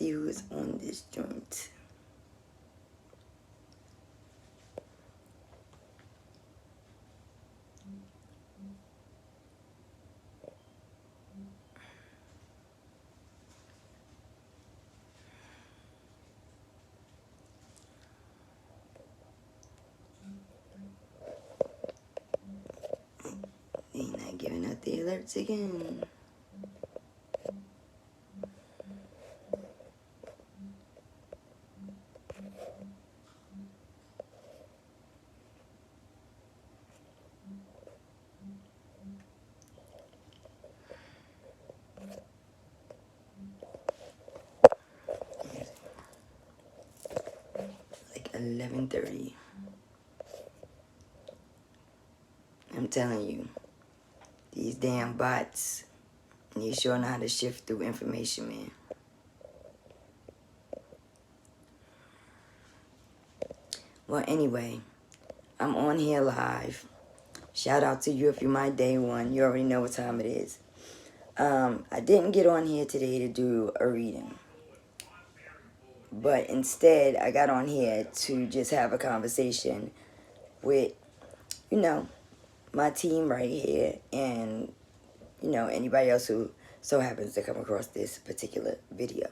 see who is on this joint. They not giving out the alerts again. Like 11:30. I'm telling you, these damn bots, you sure know how to shift through information, man. Well, anyway, I'm on here live. Shout out to you if you're my day one. You already know what time it is. I didn't get on here today to do a reading. But instead, I got on here to just have a conversation with, you know, my team right here and, you know, anybody else who so happens to come across this particular video.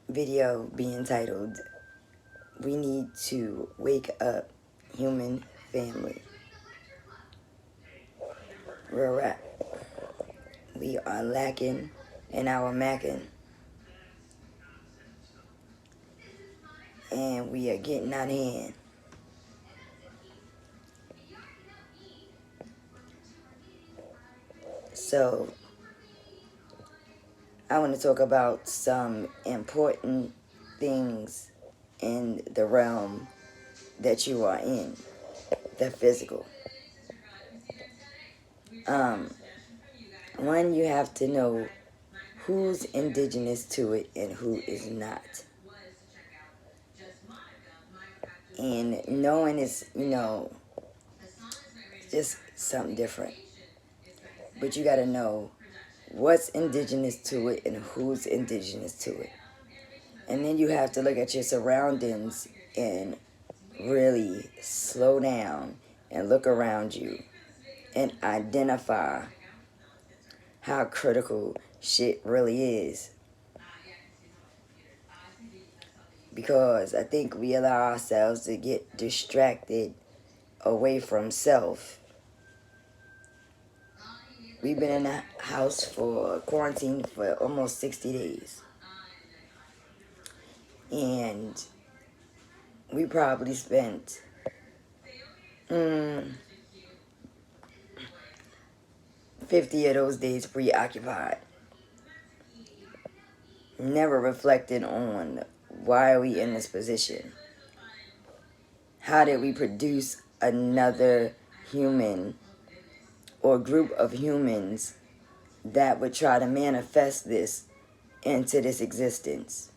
Video being titled, "We Need to Wake Up Human Family." We're at. We are lacking in our macking. And we are getting out of hand. So, I want to talk about some important things in the realm that you are in, the physical. One, you have to know who's indigenous to it and who is not. And knowing is, you know, just something different. But you got to know what's indigenous to it and who's indigenous to it. And then you have to look at your surroundings and really slow down and look around you and identify how critical shit really is. Because I think we allow ourselves to get distracted away from self. We've been in the house for quarantine for almost 60 days. And we probably spent 50 of those days preoccupied. Never reflected on why are we in this position? How did we produce another human or group of humans that would try to manifest this into this existence?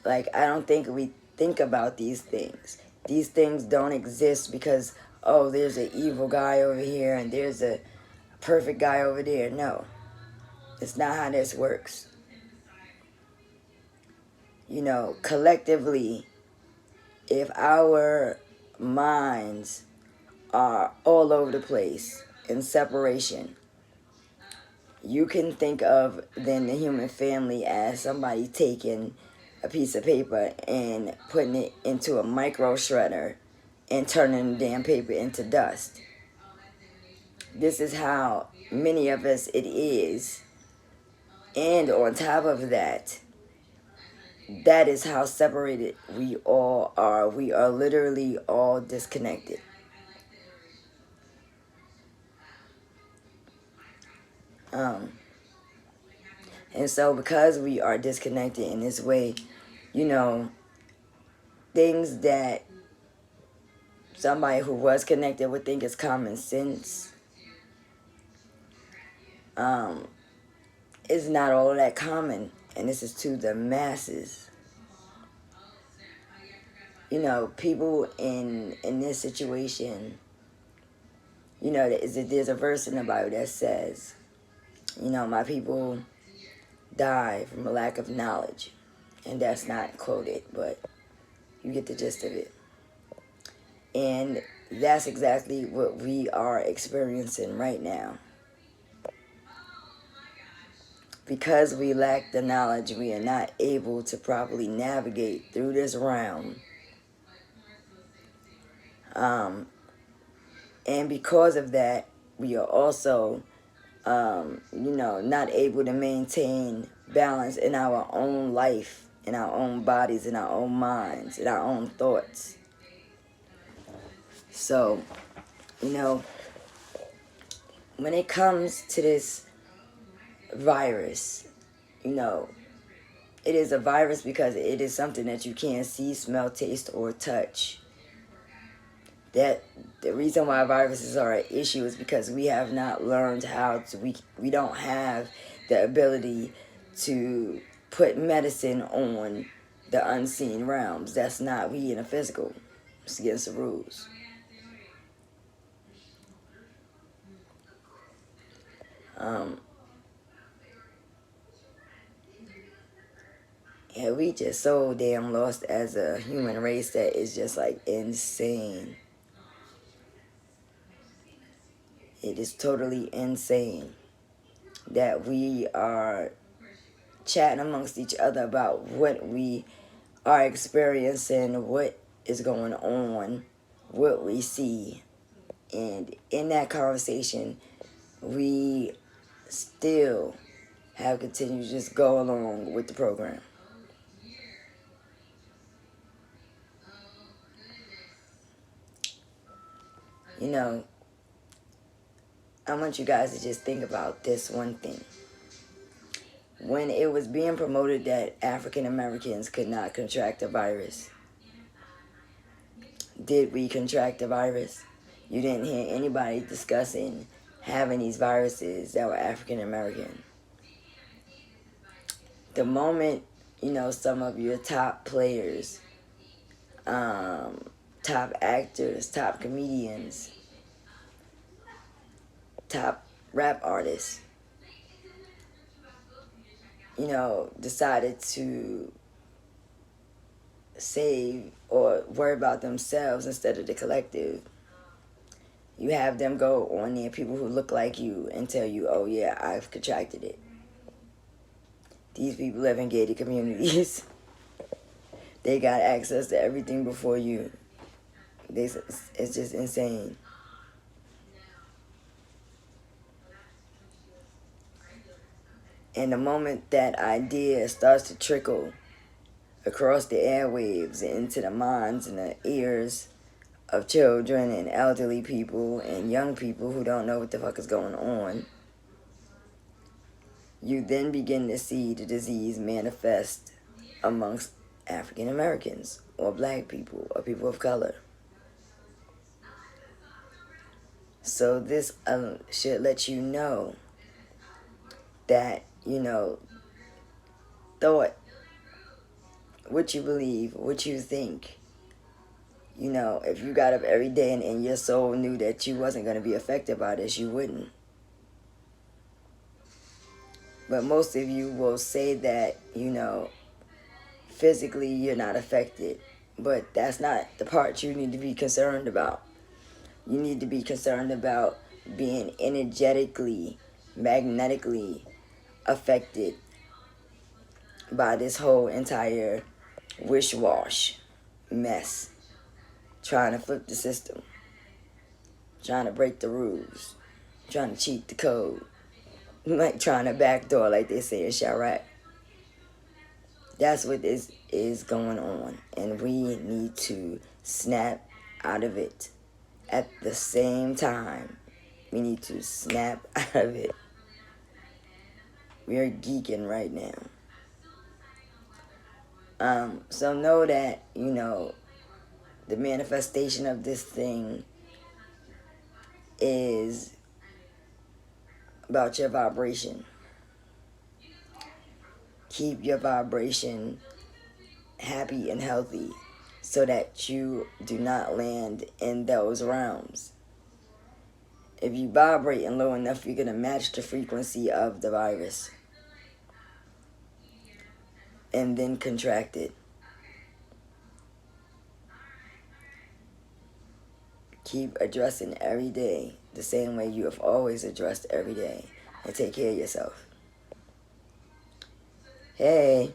Like, I don't think we think about these things. These things don't exist because, oh, there's an evil guy over here and there's a perfect guy over there. No, it's not how this works. You know, collectively, if our minds are all over the place in separation, you can think of then the human family as somebody taking a piece of paper and putting it into a micro shredder and turning the damn paper into dust. This is how many of us it is. And on top of that, that is how separated we all are. We are literally all disconnected. And so because we are disconnected in this way, you know, things that somebody who was connected would think is common sense is not all that common. And this is to the masses. You know, people in this situation, you know, there's a verse in the Bible that says, My people die from a lack of knowledge. And that's not quoted, but you get the gist of it. And that's exactly what we are experiencing right now. Because we lack the knowledge, we are not able to properly navigate through this realm. And because of that, we are also, not able to maintain balance in our own life, in our own bodies, in our own minds, in our own thoughts. So, when it comes to this virus, it is a virus because it is something that you can't see, smell, taste, or touch. That the reason why viruses are an issue is because we have not learned how to, we don't have the ability to put medicine on the unseen realms. That's not we in the physical. It's against the rules. Yeah, we just so damn lost as a human race that is just like insane. It is totally insane that we are chatting amongst each other about what we are experiencing, what is going on, what we see. And in that conversation, we still have continued to just go along with the program. I want you guys to just think about this one thing. When it was being promoted that African Americans could not contract the virus, did we contract the virus? You didn't hear anybody discussing having these viruses that were African American. The moment, some of your top players, top actors, top comedians, top rap artists, decided to save or worry about themselves instead of the collective, you have them go on there, people who look like you, and tell you, oh yeah, I've contracted it. These people live in gated communities. They got access to everything before you. It's just insane. And the moment that idea starts to trickle across the airwaves and into the minds and the ears of children and elderly people and young people who don't know what the fuck is going on, you then begin to see the disease manifest amongst African Americans or black people or people of color. So this should let you know that, thought, what you believe, what you think. If you got up every day and your soul knew that you wasn't going to be affected by this, you wouldn't. But most of you will say that, physically you're not affected. But that's not the part you need to be concerned about. You need to be concerned about being energetically, magnetically affected by this whole entire wish-wash mess. Trying to flip the system. Trying to break the rules. Trying to cheat the code. Like trying to backdoor, like they say in Chirac. That's what is going on. And we need to snap out of it. At the same time, we need to snap out of it. We are geeking right now. So know that, the manifestation of this thing is about your vibration. Keep your vibration happy and healthy so that you do not land in those realms. If you vibrating low enough, you're going to match the frequency of the virus and then contract it. Keep addressing every day the same way you have always addressed every day, and take care of yourself. Hey,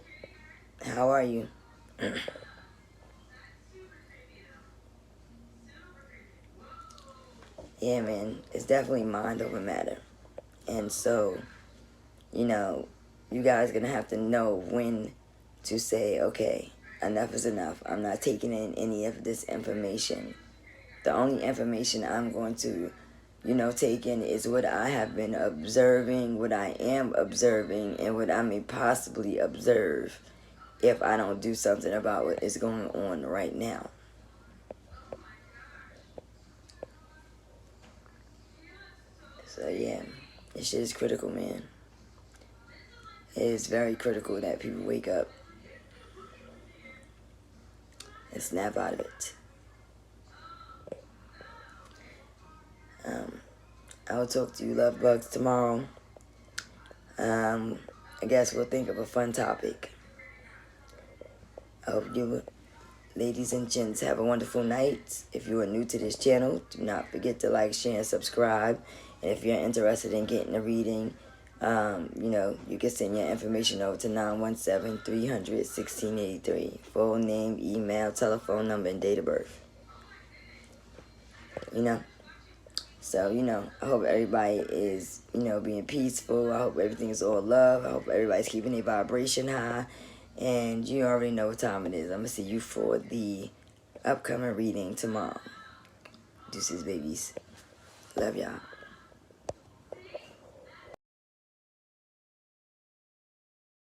how are you? Yeah, man, it's definitely mind over matter. And so, you know, you guys gonna have to know when to say, okay, enough is enough. I'm not taking in any of this information. The only information I'm going to, take in is what I have been observing, what I am observing, and what I may possibly observe if I don't do something about what is going on right now. So yeah, this shit is critical, man. It is very critical that people wake up and snap out of it. I will talk to you love bugs tomorrow. I guess we'll think of a fun topic. I hope you ladies and gents have a wonderful night. If you are new to this channel, do not forget to like, share, and subscribe. And if you're interested in getting a reading, you can send your information over to 917-300-1683. Full name, email, telephone number, and date of birth. So, I hope everybody is, being peaceful. I hope everything is all love. I hope everybody's keeping their vibration high. And you already know what time it is. I'm going to see you for the upcoming reading tomorrow. Deuces, babies. Love y'all.